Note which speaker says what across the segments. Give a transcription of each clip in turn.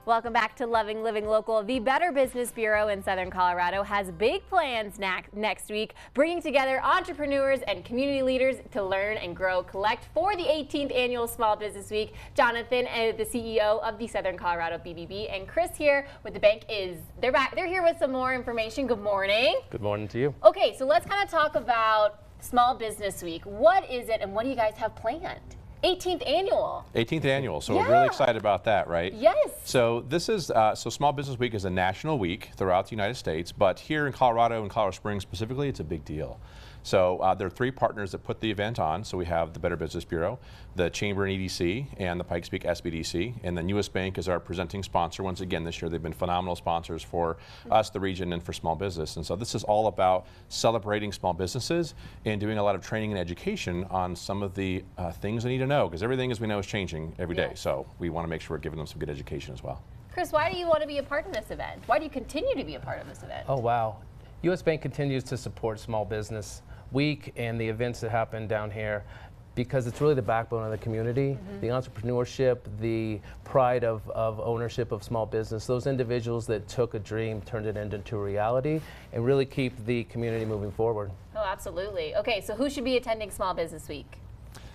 Speaker 1: Welcome back to Loving Living Local. The Better Business Bureau in Southern Colorado has big plans next week, bringing together entrepreneurs and community leaders to learn and grow Collect for the 18th annual Small Business Week. Jonathan, the CEO of the Southern Colorado BBB, and Chris here with the bank they're back. They're here with some more information. Good morning.
Speaker 2: Good morning to you.
Speaker 1: Okay, so let's kind of talk about Small Business Week. What is it and what do you guys have planned? 18th annual.
Speaker 2: 18th annual, so
Speaker 1: Yeah.
Speaker 2: we're really excited about that, right?
Speaker 1: Yes.
Speaker 2: So this is, Small Business Week is a national week throughout the United States, but here in Colorado and Colorado Springs specifically, it's a big deal. So there are three partners that put the event on. So we have the Better Business Bureau, the Chamber and EDC, and the Pikes Peak SBDC. And then US Bank is our presenting sponsor. Once again, this year they've been phenomenal sponsors for us, the region, and for small business. And so this is all about celebrating small businesses and doing a lot of training and education on some of the things they need to know, because everything, as we know, is changing every day. So we want to make sure we're giving them some good education as well.
Speaker 1: Chris, why do you want to be a part of this event? Why do you continue to be a part of this event?
Speaker 3: Oh, wow. US Bank continues to support Small Business Week and the events that happen down here because it's really the backbone of the community, the entrepreneurship, the pride of ownership of small business, those individuals that took a dream, turned it into reality, and really keep the community moving forward.
Speaker 1: Oh, absolutely. Okay, so who should be attending Small Business Week?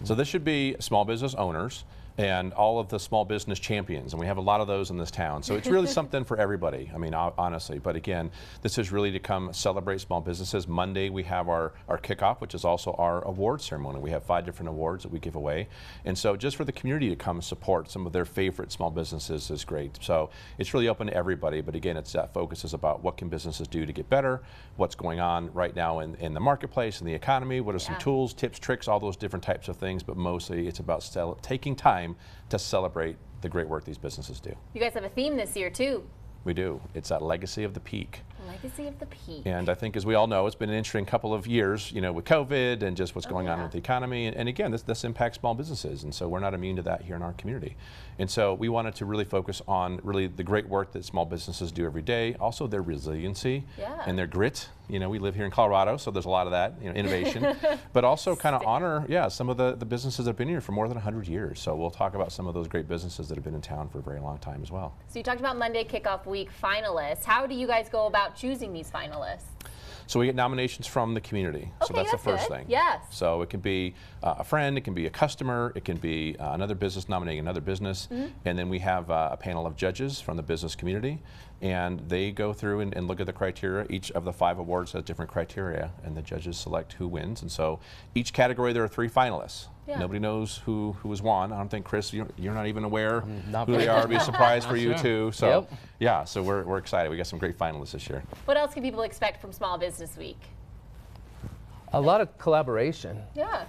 Speaker 2: So this should be small business owners and all of the small business champions, and we have a lot of those in this town. So it's really something for everybody, I mean, honestly. But again, this is really to come celebrate small businesses. Monday we have our kickoff, which is also our award ceremony. We have 5 different awards that we give away. And so just for the community to come support some of their favorite small businesses is great. So it's really open to everybody, but again, it's that focus is about what can businesses do to get better, what's going on right now in the marketplace, in the economy, what are some tools, tips, tricks, all those different types of things, but mostly it's about taking time to celebrate the great work these businesses do.
Speaker 1: You guys have a theme this year too.
Speaker 2: We do. It's that Legacy of the Peak.
Speaker 1: Legacy of the Peak.
Speaker 2: And I think, as we all know, it's been an interesting couple of years, you know, with COVID and just what's going on with the economy. And again, this impacts small businesses, and so we're not immune to that here in our community. And so we wanted to really focus on really the great work that small businesses do every day, also their resiliency and their grit. You know, we live here in Colorado, so there's a lot of that, you know, innovation, but also kind of honor, some of the businesses that have been here for more than 100 years. So we'll talk about some of those great businesses that have been in town for a very long time as well.
Speaker 1: So you talked about Monday Kickoff Week finalists. How do you guys go about choosing these finalists?
Speaker 2: So we get nominations from the community. So that's the first thing.
Speaker 1: Yes.
Speaker 2: So it can be a friend, it can be a customer, it can be another business nominating another business. And then we have a panel of judges from the business community, and they go through and look at the criteria. Each of the 5 awards has different criteria, and the judges select who wins. And so each category there are 3 finalists. Nobody knows who has won. I don't think, Chris, you're not even aware who they are. It'll be a surprise for you too. So so we're excited. We got some great finalists this year.
Speaker 1: What else can people expect from Small Business Week?
Speaker 3: A lot of collaboration.
Speaker 1: Yeah.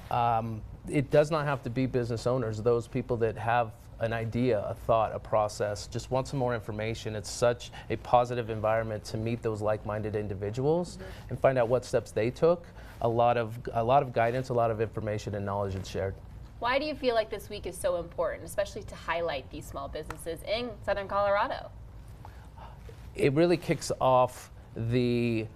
Speaker 3: It does not have to be business owners. Those people that have an idea, a thought, a process, just want some more information. It's such a positive environment to meet those like-minded individuals and find out what steps they took. A lot of guidance, a lot of information and knowledge is shared.
Speaker 1: Why do you feel like this week is so important, especially to highlight these small businesses in Southern Colorado?
Speaker 3: It really kicks off the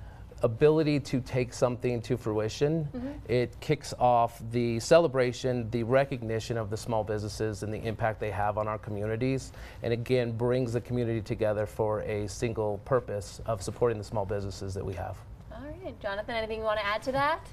Speaker 3: ability to take something to fruition. It kicks off the celebration, the recognition of the small businesses and the impact they have on our communities, and again brings the community together for a single purpose of supporting the small businesses that we have.
Speaker 1: All right, Jonathan, anything you want to add to that?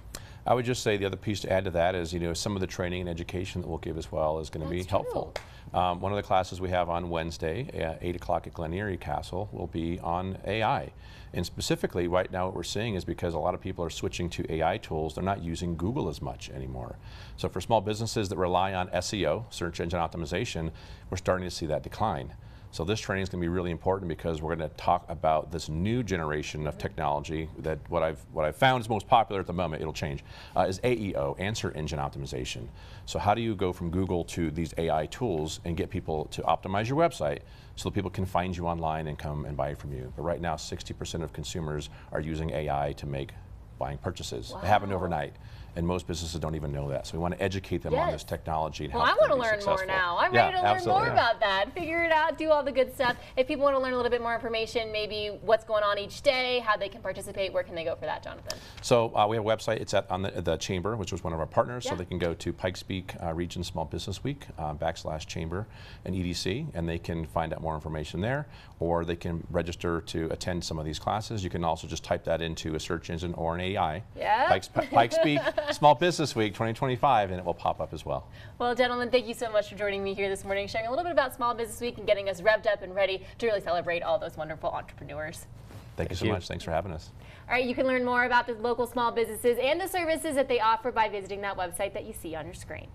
Speaker 2: I would just say the other piece to add to that is, you know, some of the training and education that we'll give as well is going to be helpful. One of the classes we have on Wednesday at 8 o'clock at Glen Erie Castle will be on AI. And specifically right now what we're seeing is because a lot of people are switching to AI tools, they're not using Google as much anymore. So for small businesses that rely on SEO, search engine optimization, we're starting to see that decline. So this training is going to be really important because we're going to talk about this new generation of technology that what I've found is most popular at the moment, it'll change, is AEO, Answer Engine Optimization. So how do you go from Google to these AI tools and get people to optimize your website so that people can find you online and come and buy from you? But right now, 60% of consumers are using AI to make buying purchases. It happened overnight. And most businesses don't even know that. So we want to educate them on this technology and how
Speaker 1: I want to
Speaker 2: be
Speaker 1: learn
Speaker 2: successful.
Speaker 1: more now. I'm ready to learn more about that. Figure it out. out, do all the good stuff. If people want to learn a little bit more information, maybe what's going on each day, how they can participate, where can they go for that, Jonathan?
Speaker 2: So we have a website. It's on the Chamber, which was one of our partners.
Speaker 1: Yeah.
Speaker 2: So they can go to Pikes Peak Region Small Business Week /Chamber and EDC, and they can find out more information there, or they can register to attend some of these classes. You can also just type that into a search engine or an AI.
Speaker 1: Yeah.
Speaker 2: Pikes Peak Small Business Week 2025, and it will pop up as well.
Speaker 1: Well, gentlemen, thank you so much for joining me here this morning, sharing a little bit about Small Business Week and getting us revved up and ready to really celebrate all those wonderful entrepreneurs.
Speaker 2: Thank you so much. Thanks for having us.
Speaker 1: All right, you can learn more about the local small businesses and the services that they offer by visiting that website that you see on your screen.